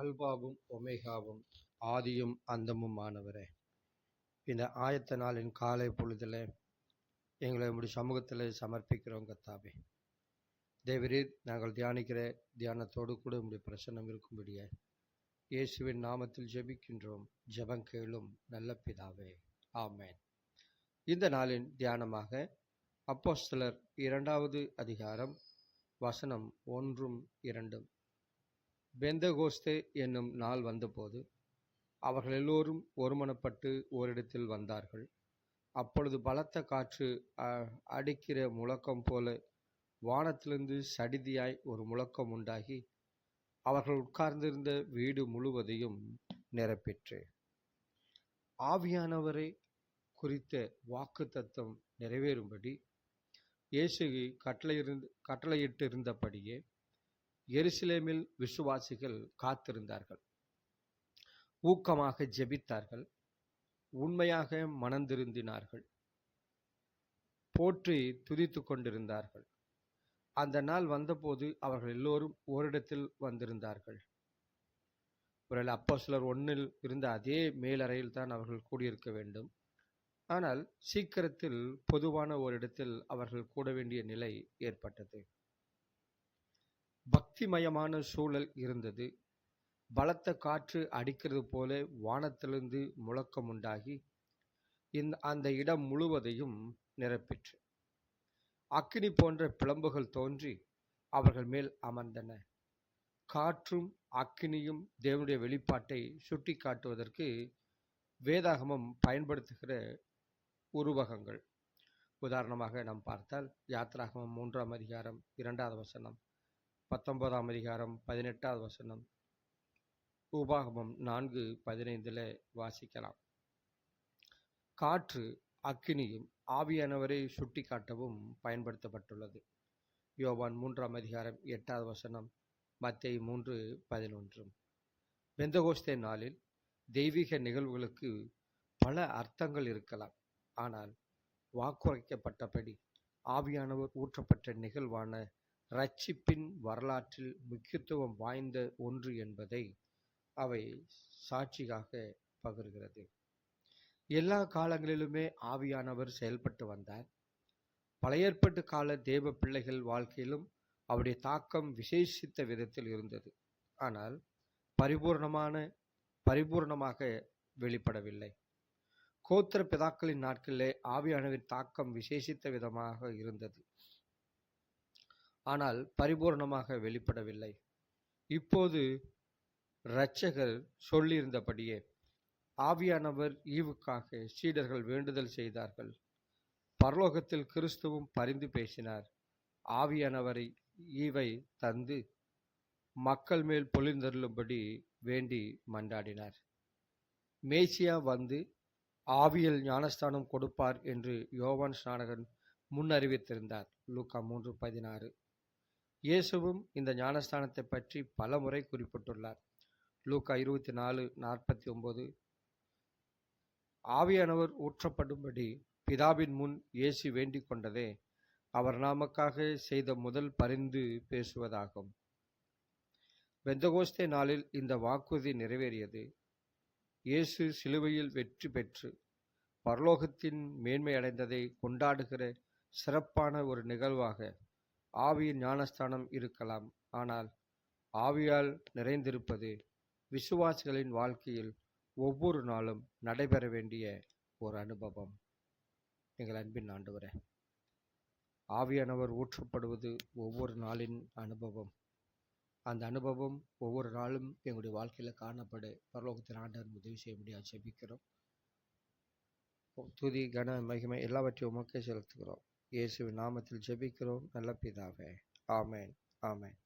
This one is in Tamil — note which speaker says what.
Speaker 1: அல்பாவும் ஒமேகாவும் ஆதியும் அந்தமும் ஆனவரே, இந்த ஆயத்த நாளின் காலை பொழுதில் எங்களை உம்முடைய சமூகத்தில் சமர்ப்பிக்கிறோம் கர்த்தாவே. தேவரீர், நாங்கள் தியானிக்கிற தியானத்தோடு கூட உம்முடைய பிரசன்னம் இருக்கும்படியே இயேசுவின் நாமத்தில் ஜெபிக்கின்றோம். ஜெபம் கேளும் நல்ல பிதாவே, ஆமென். இந்த நாளின் தியானமாக அப்போஸ்தலர் 2வது அதிகாரம் வசனம் 1-2. பெந்தகோஸ்தே என்னும் நாள் வந்தபோது அவர்கள் எல்லோரும் ஒருமனப்பட்டு ஓரிடத்தில் வந்தார்கள். அப்பொழுது பலத்த காற்று அடிக்கிற முழக்கம் போல வானத்திலிருந்து சடிதியாய் ஒரு முழக்கம் உண்டாகி அவர்கள் உட்கார்ந்திருந்த வீடு முழுவதையும் நிரப்பிற்று. ஆவியானவரை குறித்த வாக்கு தத்தம் நிறைவேறும்படி இயேசு கட்டளையிட்டிருந்தபடியே எருசலேமில் விசுவாசிகள் காத்திருந்தார்கள், ஊக்கமாக ஜெபித்தார்கள், உண்மையாக மனந்திருந்தினார்கள், போற்றி துதித்து கொண்டிருந்தார்கள். அந்த நாள் வந்தபோது அவர்கள் எல்லோரும் ஓரிடத்தில் வந்திருந்தார்கள். ஒருவேளை அப்போஸ்தலர் 1 இருந்த அதே மேலறையில் தான் அவர்கள் கூடியிருக்க வேண்டும். ஆனால் சீக்கிரத்தில் பொதுவான ஓரிடத்தில் அவர்கள் கூட வேண்டிய நிலை ஏற்பட்டது. பக்திமயமான சூழல் இருந்தது. பலத்த காற்று அடிக்கிறது போல வானத்திலிருந்து முழக்கம் உண்டாகி அந்த இடம் முழுவதையும் நிரப்பிற்று. அக்கினி போன்ற பிளம்புகள் தோன்றி அவர்கள் மேல் அமர்ந்தன. காற்றும் அக்கினியும் தேவனுடைய வெளிப்பாட்டை சுட்டி காட்டுவதற்கு வேதாகமம் பயன்படுத்துகிற உருவகங்கள். உதாரணமாக நாம் பார்த்தால் யாத்ராகமம் 3ஆம் அதிகாரம் 2வது வசனம், 19ஆம் அதிகாரம் 18வது வசனம், உபாகமம் 4:15 வாசிக்கலாம். காற்று அக்கினியும் ஆவியானவரை சுட்டி காட்டவும் பயன்படுத்தப்பட்டுள்ளது. யோவான் 3ஆம் அதிகாரம் 8வது வசனம், மத்தேயு 3:11. பெந்தகோஸ்தே நாளில் தெய்வீக நிகழ்வுகளுக்கு பல அர்த்தங்கள் இருக்கலாம். ஆனால் வாக்குரைக்கப்பட்டபடி ஆவியானவர் ஊற்றப்பட்ட நிகழ்வான இரட்சிப்பின் வரலாற்றில் முக்கியத்துவம் வாய்ந்த ஒன்று என்பதை அவை சாட்சியாக பகிர்கிறது. எல்லா காலங்களிலுமே ஆவியானவர் செயல்பட்டு வந்தார். பழைய ஏற்பாட்டு கால தேவ பிள்ளைகள் வாழ்க்கையிலும் அவருடைய தாக்கம் விசேஷித்த விதத்தில் இருந்தது. ஆனால் பரிபூர்ணமாக வெளிப்படவில்லை. கோத்திர பிதாக்களின் நாட்களிலே ஆவியானவரின் தாக்கம் விசேஷித்த விதமாக இருந்தது. ஆனால் பரிபூர்ணமாக வெளிப்படவில்லை. இப்போது இரட்சகர் சொல்லியிருந்தபடியே ஆவியானவர் ஈவுக்காக சீடர்கள் வேண்டுதல் செய்தார்கள். பரலோகத்தில் கிறிஸ்துவும் பரிந்து பேசினார். ஆவியானவரை ஈவை தந்து மக்கள் மேல் பொழிந்தருளும்படி வேண்டி மன்றாடினார். மேசியா வந்து ஆவியில் ஞானஸ்தானம் கொடுப்பார் என்று யோவான் ஸ்நானகன் முன் அறிவித்திருந்தார். லூக்கா 3:16. இயேசுவும் இந்த ஞானஸ்தானத்தை பற்றி பல முறை குறிப்பிட்டுள்ளார். லூக்கா 24:49. ஆவியானவர் ஊற்றப்படும்படி பிதாவின் முன் இயேசு வேண்டிக் கொண்டதே அவர் நமக்காக செய்த முதல் பரிந்து பேசுவதாகும். பெந்தகோஸ்தே நாளில் இந்த வாக்குறுதி நிறைவேறியது. இயேசு சிலுவையில் வெற்றி பெற்று பரலோகத்தின் மேன்மை அடைந்ததை கொண்டாடுகிற சிறப்பான ஒரு நிகழ்வாக ஆவியின் ஞானஸ்தானம் இருக்கலாம். ஆனால் ஆவியால் நிறைந்திருப்பது விசுவாசிகளின் வாழ்க்கையில் ஒவ்வொரு நாளும் நடைபெற வேண்டிய ஒரு அனுபவம். எங்கள் அன்பின் ஆண்டவரே, ஆவியானவர் ஊற்றப்படுவது ஒவ்வொரு நாளின் அனுபவம். அந்த அனுபவம் ஒவ்வொரு நாளும் எங்களுடைய வாழ்க்கையில் காணப்பட பரலோகத்தின் ஆண்டவர் உதவி செய்ய முடியாது ஜெபிக்கிறோம். துதி, கன, மகிமை எல்லாவற்றையும் உமக்கே செலுத்துகிறோம். இயேசுவின் நாமத்தில் ஜெபிக்கிறோம் நல்ல பிதாவே, ஆமென், ஆமென்.